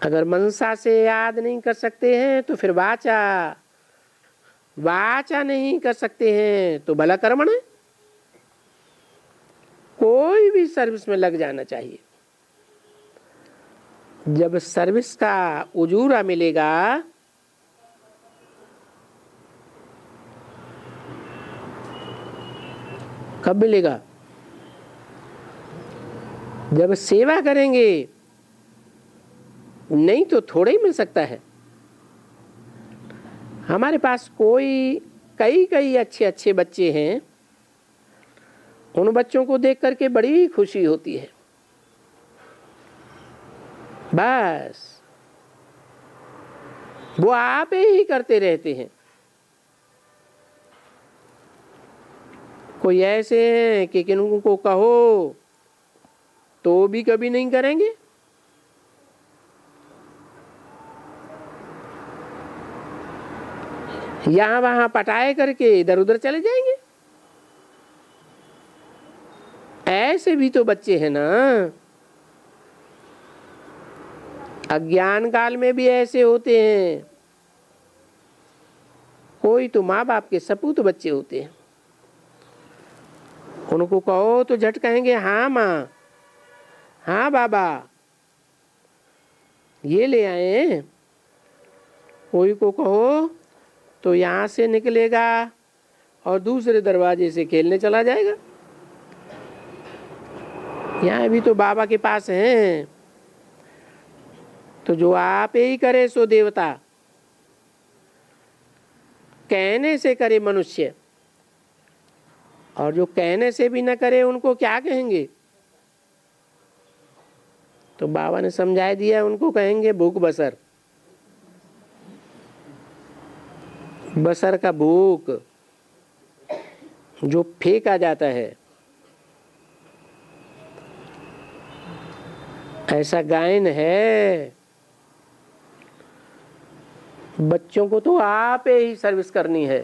अगर मनसा से याद नहीं कर सकते हैं तो फिर वाचा नहीं कर सकते हैं तो भला कर्मण है। कोई भी सर्विस में लग जाना चाहिए। जब सर्विस का उजूरा मिलेगा कब मिलेगा? जब सेवा करेंगे, नहीं तो थोड़ा ही मिल सकता है। हमारे पास कई अच्छे बच्चे हैं, उन बच्चों को देख करके बड़ी खुशी होती है। बस वो आप ही करते रहते हैं। कोई ऐसे हैं कि किनको कहो तो भी कभी नहीं करेंगे। यहां वहां पटाए करके इधर उधर चले जाएंगे। ऐसे भी तो बच्चे हैं ना। अज्ञान काल में भी ऐसे होते हैं। कोई तो माँ बाप के सपूत बच्चे होते हैं, उनको कहो तो झट कहेंगे हाँ माँ, हाँ बाबा, ये ले आए। कोई को कहो तो यहाँ से निकलेगा और दूसरे दरवाजे से खेलने चला जाएगा। यहाँ भी तो बाबा के पास हैं। तो जो आप ही करे सो देवता, कहने से करे मनुष्य, और जो कहने से भी न करे उनको क्या कहेंगे? तो बाबा ने समझा दिया, उनको कहेंगे भूख बसर। बसर का भूख जो फेंका जाता है, ऐसा गायन है। बच्चों को तो आप ही सर्विस करनी है।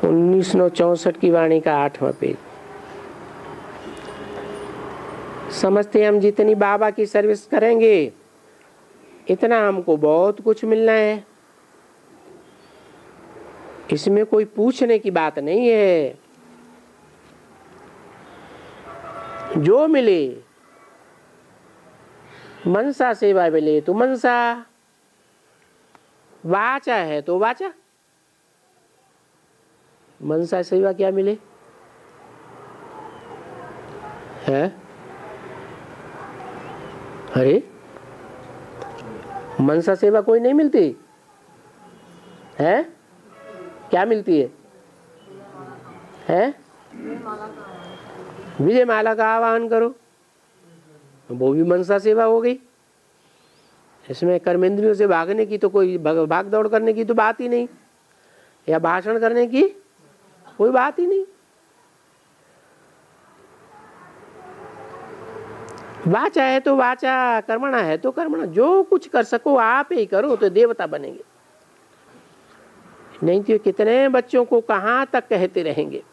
उन्नीस 1964 की वाणी का 8वां पेज। समझते हम जितनी बाबा की सर्विस करेंगे इतना हमको बहुत कुछ मिलना है, इसमें कोई पूछने की बात नहीं है। जो मिले, मनसा सेवा मिले तो मनसा, वाचा है तो वाचा। मनसा सेवा क्या मिले है? अरे मनसा सेवा कोई नहीं मिलती है? क्या मिलती है? विजय माला का आवाहन करो, वो भी मनसा सेवा हो गई। इसमें कर्मेंद्रियों से भागने की तो कोई भाग दौड़ करने की तो बात ही नहीं, या भाषण करने की कोई बात ही नहीं। वाचा है तो वाचा, कर्मणा है तो कर्मणा। जो कुछ कर सको आप ही करो तो देवता बनेंगे, नहीं तो कितने बच्चों को कहां तक कहते रहेंगे।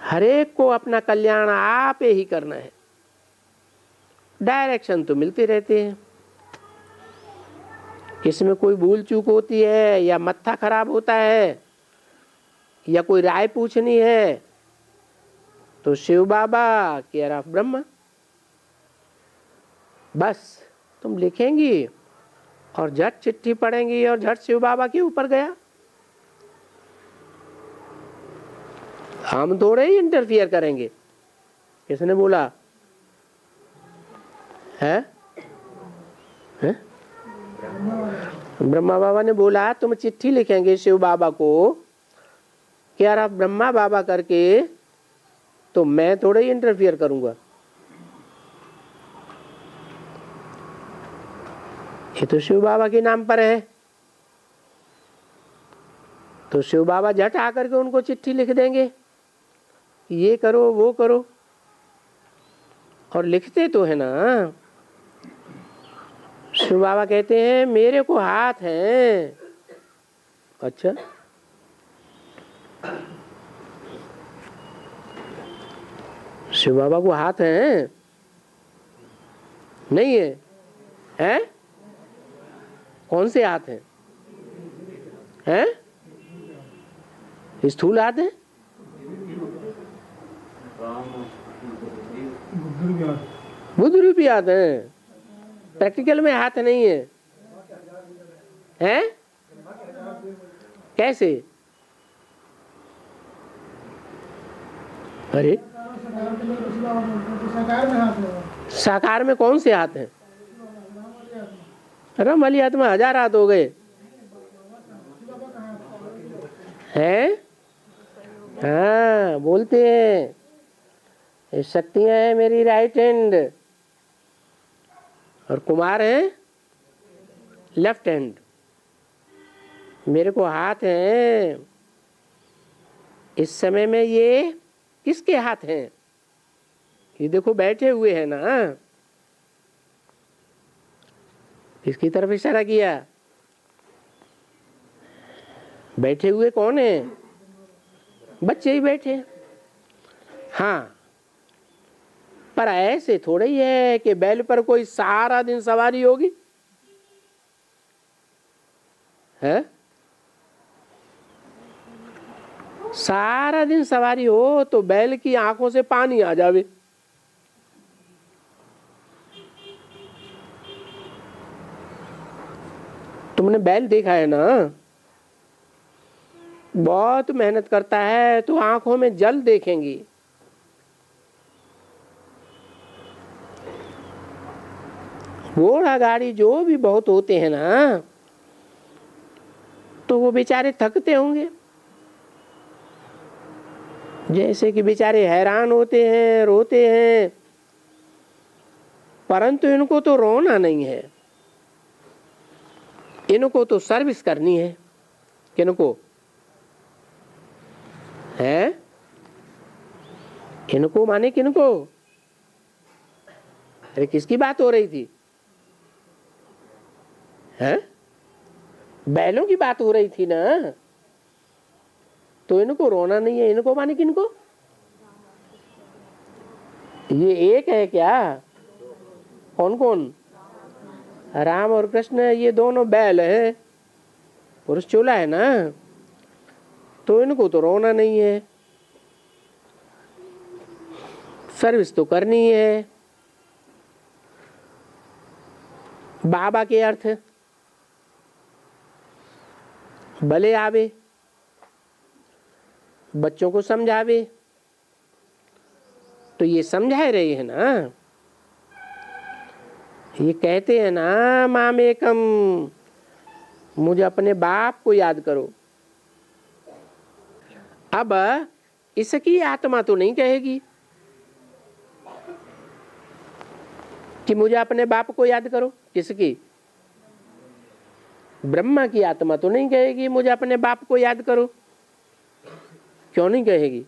हर एक को अपना कल्याण आप ही करना है। डायरेक्शन तो मिलते रहते हैं, इसमें कोई भूल चूक होती है या मत्था खराब होता है या कोई राय पूछनी है तो शिव बाबा केयर ऑफ ब्रह्मा, बस तुम लिखेंगी और झट चिट्ठी पढ़ेंगी और झट शिव बाबा के ऊपर गया। हम थोड़े ही इंटरफियर करेंगे। किसने बोला है? ब्रह्मा बाबा ने बोला तुम चिट्ठी लिखेंगे शिव बाबा को केयर ऑफ ब्रह्मा बाबा करके, तो मैं थोड़े ही इंटरफियर करूंगा। ये तो शिव बाबा के नाम पर है, तो शिव बाबा झट आकर के उनको चिट्ठी लिख देंगे, ये करो वो करो। और लिखते तो है ना। शिव बाबा कहते हैं मेरे को हाथ हैं। अच्छा, शिव बाबा को हाथ हैं? नहीं है? हैं? कौन से हाथ हैं? हैं? स्थूल हाथ है? बुद्ध रूपी हाथ है, प्रैक्टिकल में हाथ नहीं है। हैं? कैसे? अरे साकार में कौन से हाथ हैं? रम अली हाथ में 1000 हाथ हो गए हैं। हाँ बोलते हैं ये शक्तियां हैं मेरी राइट हैंड और कुमार है लेफ्ट हैंड। मेरे को हाथ हैं। इस समय में ये किसके हाथ हैं? ये देखो बैठे हुए हैं ना। किसकी तरफ इशारा किया? बैठे हुए कौन है? बच्चे ही बैठे। हाँ, पर ऐसे थोड़े ही है कि बैल पर कोई सारा दिन सवारी होगी है? सारा दिन सवारी हो तो बैल की आंखों से पानी आ जावे। तुमने बैल देखा है ना, बहुत मेहनत करता है तो आंखों में जल देखेंगी। घोड़ा गाड़ी जो भी बहुत होते हैं ना, तो वो बेचारे थकते होंगे। जैसे कि बेचारे हैरान होते हैं, रोते हैं, परंतु इनको तो रोना नहीं है, इनको तो सर्विस करनी है। किनको है? इनको माने किनको? अरे किसकी बात हो रही थी? है? बैलों की बात हो रही थी ना। तो इनको रोना नहीं है, इनको माने किनको? ये एक है क्या? कौन कौन? राम और कृष्ण, ये दोनों बैल है, पुरुष चूल्हा है ना, तो इनको तो रोना नहीं है, सर्विस तो करनी है। बाबा के अर्थ भले आवे, बच्चों को समझावे, तो ये समझा रहे हैं ना। ये कहते हैं ना, मामेकम, मुझे अपने बाप को याद करो। अब इसकी आत्मा तो नहीं कहेगी कि मुझे अपने बाप को याद करो। किसकी? ब्रह्मा की आत्मा तो नहीं कहेगी मुझे अपने बाप को याद करो। क्यों नहीं कहेगी?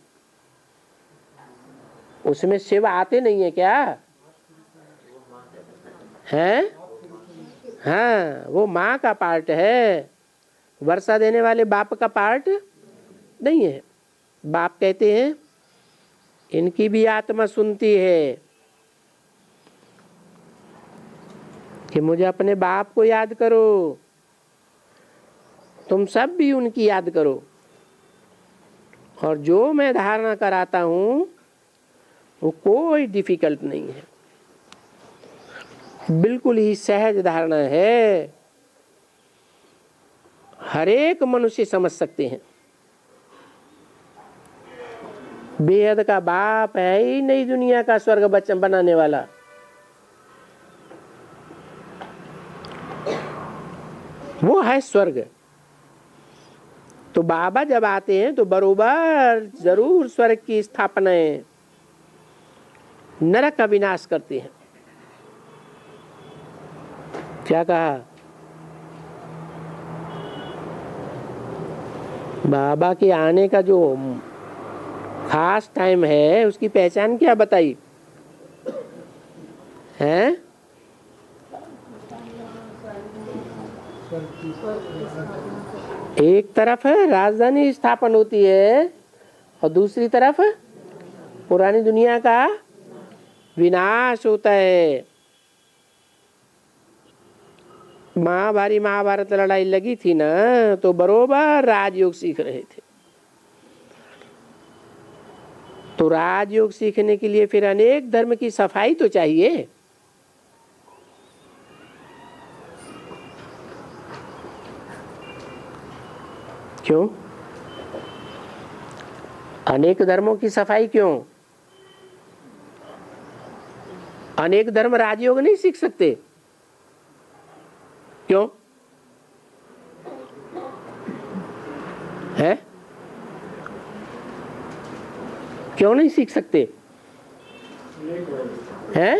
उसमें शिव आते नहीं है क्या? हैं? हाँ, वो माँ का पार्ट है, वर्षा देने वाले बाप का पार्ट नहीं है। बाप कहते हैं इनकी भी आत्मा सुनती है कि मुझे अपने बाप को याद करो। तुम सब भी उनकी याद करो, और जो मैं धारणा कराता हूं वो कोई डिफिकल्ट नहीं है, बिल्कुल ही सहज धारणा है, हर एक मनुष्य समझ सकते हैं। बेहद का बाप है ही नहीं दुनिया का स्वर्ग बच्चन बनाने वाला। वो है स्वर्ग। तो बाबा जब आते हैं तो बरोबर जरूर स्वर्ग की स्थापना है, नरक का विनाश करते हैं। क्या कहा? बाबा के आने का जो खास टाइम है उसकी पहचान क्या बताई है? एक तरफ राजधानी स्थापन होती है और दूसरी तरफ पुरानी दुनिया का विनाश होता है। महाभारत लड़ाई लगी थी ना, तो बरोबर राजयोग सीख रहे थे। तो राजयोग सीखने के लिए फिर अनेक धर्म की सफाई तो चाहिए। क्यों? अनेक धर्मों की सफाई क्यों? अनेक धर्म राजयोग नहीं सीख सकते। क्यों है? क्यों नहीं सीख सकते हैं?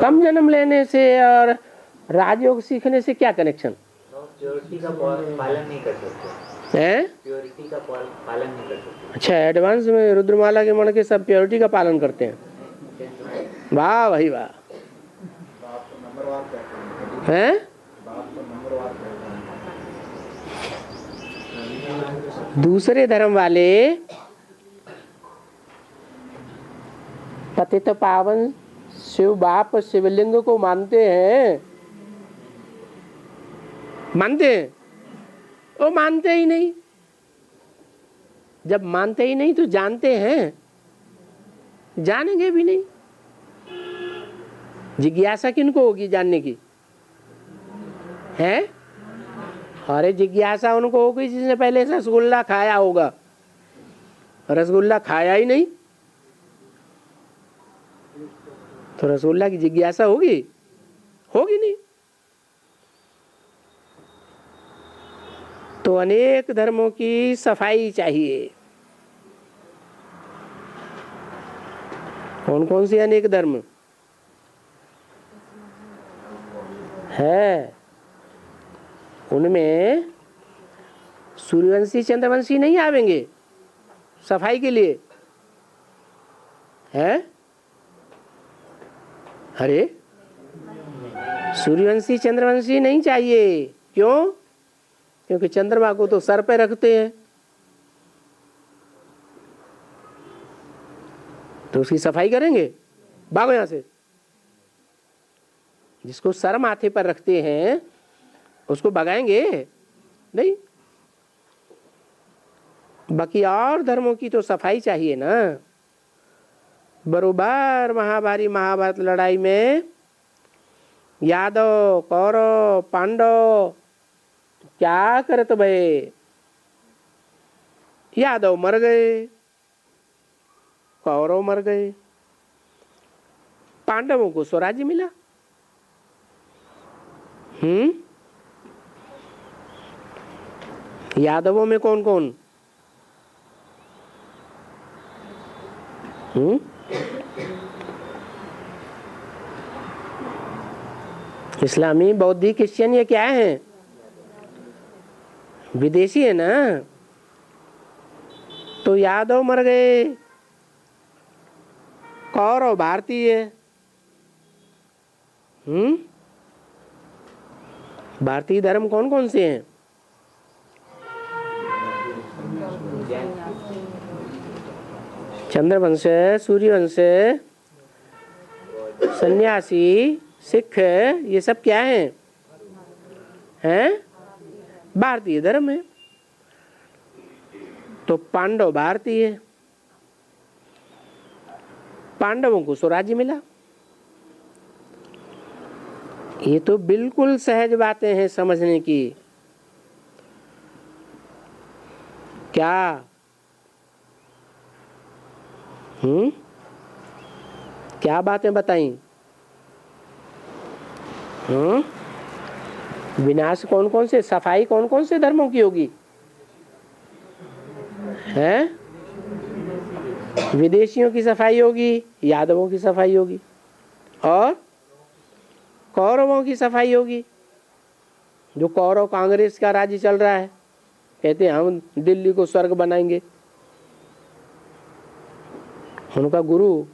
कम जन्म लेने से और राजयोग सीखने से क्या कनेक्शन? प्योरिटी का पालन नहीं कर सकते हैं? प्योरिटी का पालन नहीं कर सकते। अच्छा, एडवांस में रुद्रमाला के मण के सब प्योरिटी का पालन करते हैं। वाह भाई वाह। हैं? दूसरे धर्म वाले पतित पावन शिव बाप शिवलिंग को मानते हैं, मानते हैं? वो मानते ही नहीं। जब मानते ही नहीं तो जानते हैं? जानेंगे भी नहीं। जिज्ञासा किनको होगी जानने की? है? अरे जिज्ञासा उनको होगी जिसने पहले रसगुल्ला खाया होगा। रसगुल्ला खाया ही नहीं तो रसगुल्ला की जिज्ञासा होगी? होगी नहीं। तो अनेक धर्मों की सफाई चाहिए। कौन कौन सी अनेक धर्म है? उनमें सूर्यवंशी चंद्रवंशी नहीं आवेंगे सफाई के लिए, है? अरे सूर्यवंशी चंद्रवंशी नहीं चाहिए। क्यों? क्योंकि चंद्रमा को तो सर पे रखते हैं, तो उसकी सफाई करेंगे? भागो यहां से। जिसको सर माथे पर रखते हैं उसको भगाएंगे नहीं। बाकी और धर्मों की तो सफाई चाहिए ना। बरोबर महाभारत लड़ाई में यादव कौरव पांडव क्या करत भये? यादव मर गए, कौरव मर गए, पांडवों को स्वराज्य मिला। यादवों में कौन कौन? इस्लामी, बौद्धिक, क्रिश्चियन ये क्या है? विदेशी है ना। तो यादव मर गए, कौरव भारतीय। भारतीय धर्म कौन कौन से हैं? चंद्रवंश, सूर्यवंश, सन्यासी, सिख, ये सब क्या हैं? भारतीय धर्म है। तो पांडव भारतीय, पांडवों को स्वराज्य मिला। ये तो बिल्कुल सहज बातें हैं समझने की। क्या क्या बातें बताई? विनाश कौन कौन से, सफाई कौन कौन से धर्मों की होगी? विदेशियों की सफाई होगी, यादवों की सफाई होगी, और कौरवों की सफाई होगी। जो कौरव कांग्रेस का राज्य चल रहा है, कहते हैं हम दिल्ली को स्वर्ग बनाएंगे। उनका गुरु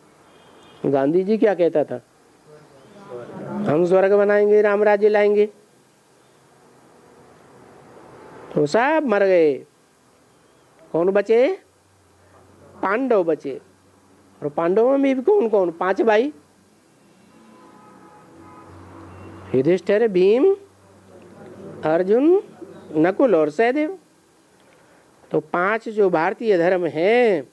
गांधी जी क्या कहता था? हम स्वर्ग बनाएंगे, राम राज्य लाएंगे। तो सब मर गए, कौन बचे? पांडव बचे। और पांडवों में भी कौन कौन? 5 भाई, युधिष्ठिर, भीम, अर्जुन, नकुल और सहदेव। तो 5 जो भारतीय धर्म हैं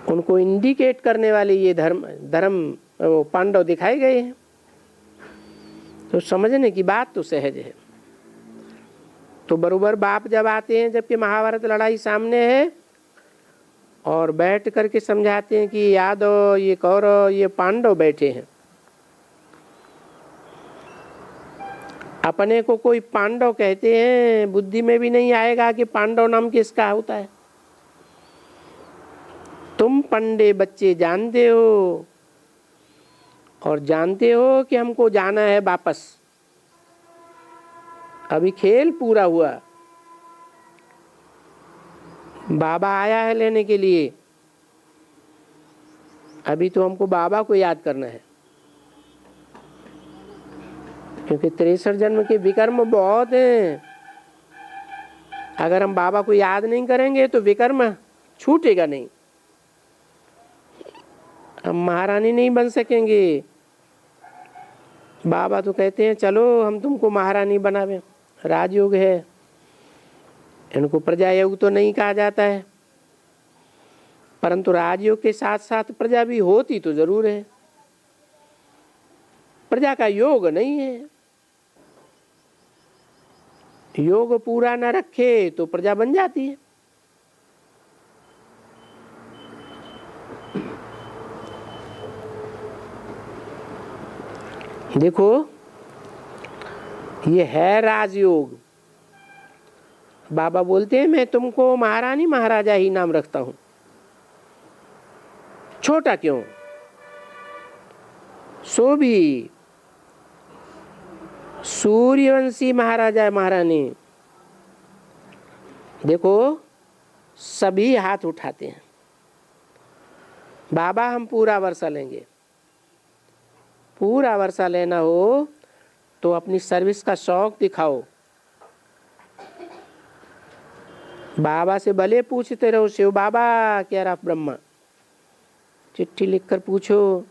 उनको इंडिकेट करने वाले ये धर्म वो पांडव दिखाए गए हैं। तो समझने की बात तो सहज है। तो बरोबर बाप जब आते हैं, जबकि महाभारत लड़ाई सामने है, और बैठ करके समझाते हैं कि यादव, ये कौरव, ये पांडव बैठे हैं। अपने को कोई पांडव कहते हैं, बुद्धि में भी नहीं आएगा कि पांडव नाम किसका होता है। तुम पंडे बच्चे जानते हो, और जानते हो कि हमको जाना है वापस। अभी खेल पूरा हुआ, बाबा आया है लेने के लिए। अभी तो हमको बाबा को याद करना है, क्योंकि 63 जन्म के विकर्म बहुत हैं। अगर हम बाबा को याद नहीं करेंगे तो विकर्म छूटेगा नहीं, हम महारानी नहीं बन सकेंगे। बाबा तो कहते हैं चलो हम तुमको महारानी बनावे। राजयोग है, इनको प्रजा योग तो नहीं कहा जाता है, परंतु राजयोग के साथ साथ प्रजा भी होती तो जरूर है। प्रजा का योग नहीं है, योग पूरा न रखे तो प्रजा बन जाती है। देखो ये है राजयोग। बाबा बोलते हैं मैं तुमको महारानी महाराजा ही नाम रखता हूं। छोटा क्यों? सो भी सूर्यवंशी महाराजा महारानी। देखो सभी हाथ उठाते हैं, बाबा हम पूरा वर्षा लेंगे। पूरा वर्षा लेना हो तो अपनी सर्विस का शौक दिखाओ। बाबा से भले पूछते रहो, शिव बाबा कह रहा ब्रह्मा, चिट्ठी लिखकर पूछो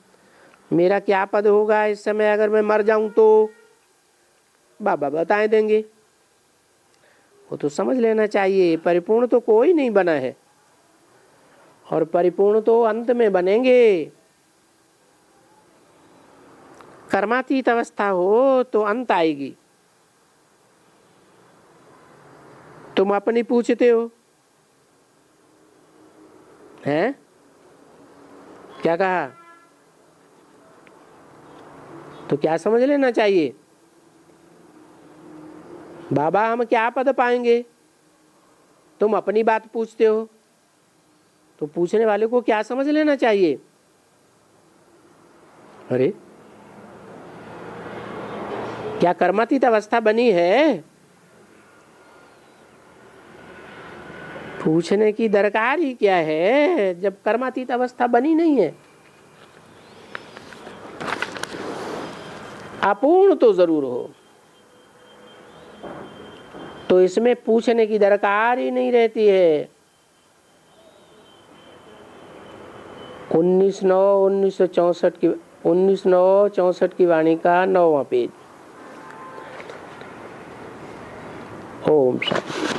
मेरा क्या पद होगा इस समय अगर मैं मर जाऊं तो। बाबा बताए देंगे। वो तो समझ लेना चाहिए परिपूर्ण तो कोई नहीं बना है, और परिपूर्ण तो अंत में बनेंगे। कर्मातीत अवस्था हो तो अंत आएगी। तुम अपनी पूछते हो, हैं? क्या कहा? तो क्या समझ लेना चाहिए, बाबा हम क्या पद पाएंगे? तुम अपनी बात पूछते हो, तो पूछने वाले को क्या समझ लेना चाहिए? अरे क्या कर्मातीत अवस्था बनी है? पूछने की दरकार ही क्या है जब कर्मातीत अवस्था बनी नहीं है। अपूर्ण तो जरूर हो, तो इसमें पूछने की दरकार ही नहीं रहती है। 19/9/1964 की वाणी का 9वां पेज। ओम शांति।